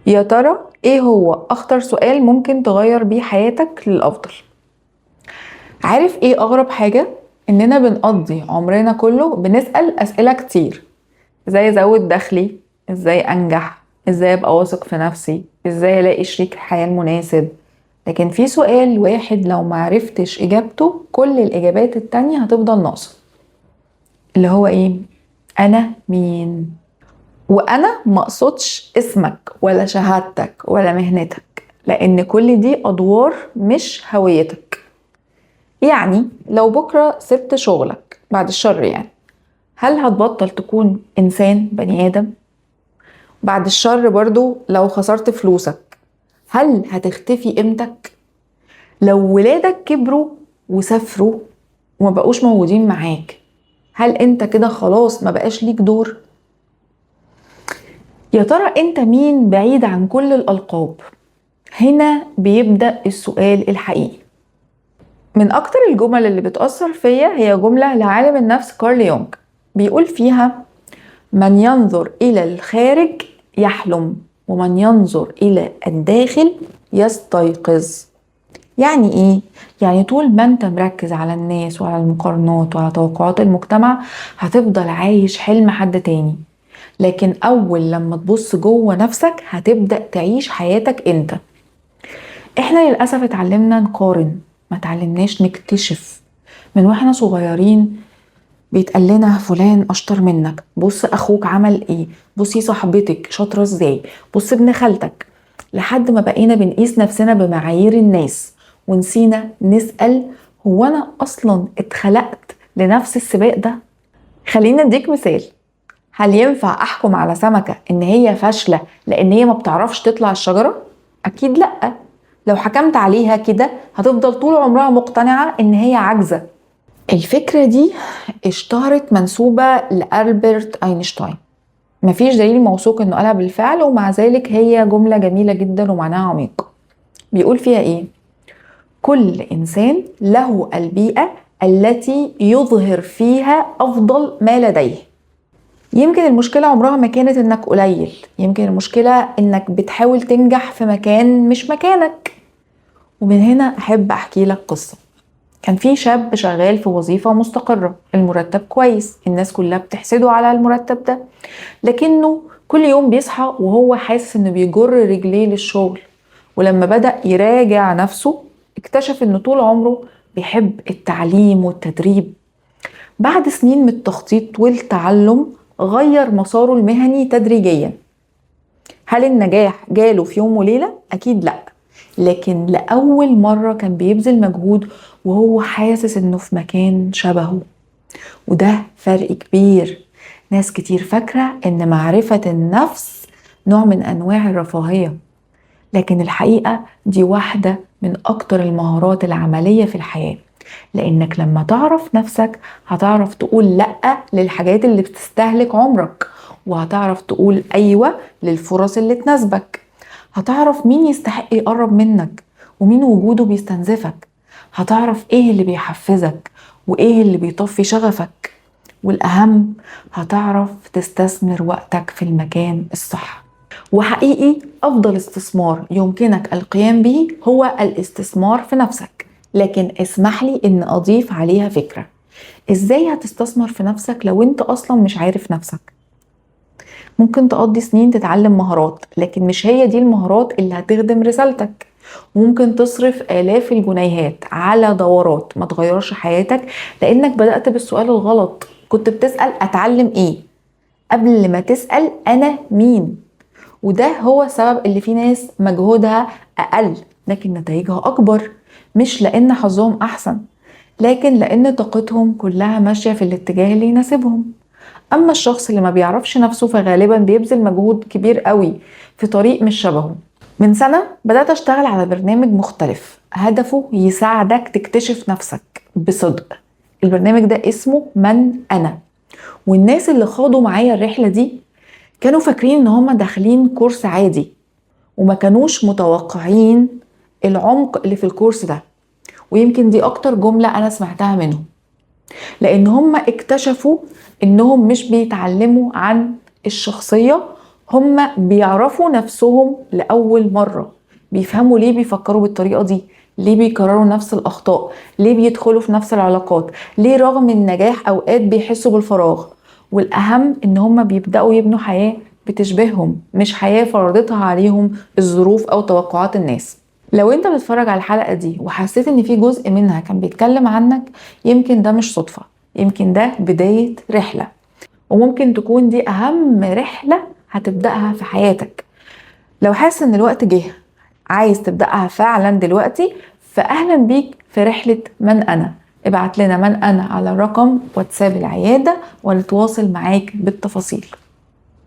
يا ترى ايه هو اخطر سؤال ممكن تغير بيه حياتك للافضل؟ عارف ايه اغرب حاجة؟ اننا بنقضي عمرنا كله بنسأل اسئلة كتير، ازاي ازود دخلي، ازاي انجح، ازاي ابقى واثق في نفسي، ازاي الاقي شريك الحياة المناسب. لكن في سؤال واحد لو معرفتش اجابته كل الاجابات التانية هتفضل ناقصة، اللي هو ايه؟ انا مين؟ وانا مقصدش اسمك ولا شهادتك ولا مهنتك، لان كل دي ادوار مش هويتك. يعني لو بكرة سبت شغلك بعد الشر، يعني هل هتبطل تكون انسان بني ادم؟ بعد الشر برضو لو خسرت فلوسك، هل هتختفي قيمتك؟ لو ولادك كبروا وسافروا وما بقوش موجودين معاك، هل انت كده خلاص ما بقاش ليك دور؟ يا ترى انت مين بعيد عن كل الألقاب؟ هنا بيبدأ السؤال الحقيقي. من أكتر الجمل اللي بتأثر فيا هي جملة لعالم النفس كارل يونغ، بيقول فيها: من ينظر إلى الخارج يحلم، ومن ينظر إلى الداخل يستيقظ. يعني إيه؟ يعني طول ما أنت مركز على الناس وعلى المقارنات وعلى توقعات المجتمع هتفضل عايش حلم حد تاني، لكن أول لما تبص جوه نفسك هتبدأ تعيش حياتك أنت. احنا للأسف اتعلمنا نقارن، ما اتعلمناش نكتشف. من واحنا صغيرين بيتقال لنا فلان اشطر منك، بص اخوك عمل ايه، بصي صاحبتك شاطره ازاي، بص ابن خالتك، لحد ما بقينا بنقيس نفسنا بمعايير الناس ونسينا نسأل: هو انا اصلا اتخلقت لنفس السباق ده؟ خلينا اديك مثال. هل ينفع احكم على سمكة ان هي فاشلة لان هي ما بتعرفش تطلع الشجرة؟ اكيد لا. لو حكمت عليها كده هتفضل طول عمرها مقتنعة ان هي عاجزة. الفكرة دي اشتهرت منسوبة لألبرت أينشتاين، مفيش دليل موثوق انه قالها بالفعل، ومع ذلك هي جملة جميلة جدا ومعناها عميق. بيقول فيها ايه؟ كل انسان له البيئة التي يظهر فيها افضل ما لديه. يمكن المشكلة عمرها ما كانت انك قليل، يمكن المشكلة انك بتحاول تنجح في مكان مش مكانك. ومن هنا احب احكي لك قصة. كان في شاب شغال في وظيفة مستقرة، المرتب كويس، الناس كلها بتحسده على المرتب ده، لكنه كل يوم بيصحى وهو حاسس انه بيجر رجليه للشغل. ولما بدأ يراجع نفسه اكتشف انه طول عمره بيحب التعليم والتدريب. بعد سنين من التخطيط والتعلم غير مساره المهني تدريجيا. هل النجاح جاله في يوم وليلة؟ أكيد لأ، لكن لأول مرة كان بيبذل مجهود وهو حاسس إنه في مكان شبهه. وده فرق كبير. ناس كتير فاكرة إن معرفة النفس نوع من أنواع الرفاهية، لكن الحقيقة دي واحدة من أكتر المهارات العملية في الحياة. لأنك لما تعرف نفسك هتعرف تقول لأ للحاجات اللي بتستهلك عمرك، وهتعرف تقول أيوة للفرص اللي تناسبك. هتعرف مين يستحق يقرب منك ومين وجوده بيستنزفك. هتعرف ايه اللي بيحفزك وايه اللي بيطفي شغفك. والأهم، هتعرف تستثمر وقتك في المكان الصح. وحقيقي أفضل استثمار يمكنك القيام به هو الاستثمار في نفسك. لكن اسمح لي إن أضيف عليها فكرة. إزاي هتستثمر في نفسك لو أنت أصلا مش عارف نفسك؟ ممكن تقضي سنين تتعلم مهارات، لكن مش هي دي المهارات اللي هتخدم رسالتك. ممكن تصرف آلاف الجنيهات على دورات ما تغيرش حياتك، لأنك بدأت بالسؤال الغلط. كنت بتسأل أتعلم إيه قبل ما تسأل أنا مين. وده هو السبب اللي في ناس مجهودها أقل لكن نتائجها أكبر، مش لأن حظهم أحسن، لكن لأن طاقتهم كلها ماشية في الاتجاه اللي يناسبهم. أما الشخص اللي ما بيعرفش نفسه فغالبا بيبذل مجهود كبير قوي في طريق مش شبهه. من سنة بدأت أشتغل على برنامج مختلف هدفه يساعدك تكتشف نفسك بصدق. البرنامج ده اسمه من أنا. والناس اللي خاضوا معايا الرحلة دي كانوا فاكرين ان هم داخلين كورس عادي، وما كانوش متوقعين العمق اللي في الكورس ده. ويمكن دي اكتر جملة انا سمعتها منهم، لان هم اكتشفوا انهم مش بيتعلموا عن الشخصية، هم بيعرفوا نفسهم لأول مرة، بيفهموا ليه بيفكروا بالطريقة دي، ليه بيكرروا نفس الأخطاء، ليه بيدخلوا في نفس العلاقات، ليه رغم النجاح أوقات بيحسوا بالفراغ. والأهم إن هم بيبدأوا يبنوا حياة بتشبههم، مش حياة فرضتها عليهم الظروف أو توقعات الناس. لو انت بتتفرج على الحلقة دي وحسيت ان في جزء منها كان بيتكلم عنك، يمكن ده مش صدفة، يمكن ده بداية رحلة، وممكن تكون دي أهم رحلة هتبدأها في حياتك. لو حاسس ان الوقت جه عايز تبدأها فعلا دلوقتي، فأهلا بيك في رحلة من أنا. ابعت لنا من أنا على رقم واتساب العيادة ونتواصل معاك بالتفاصيل.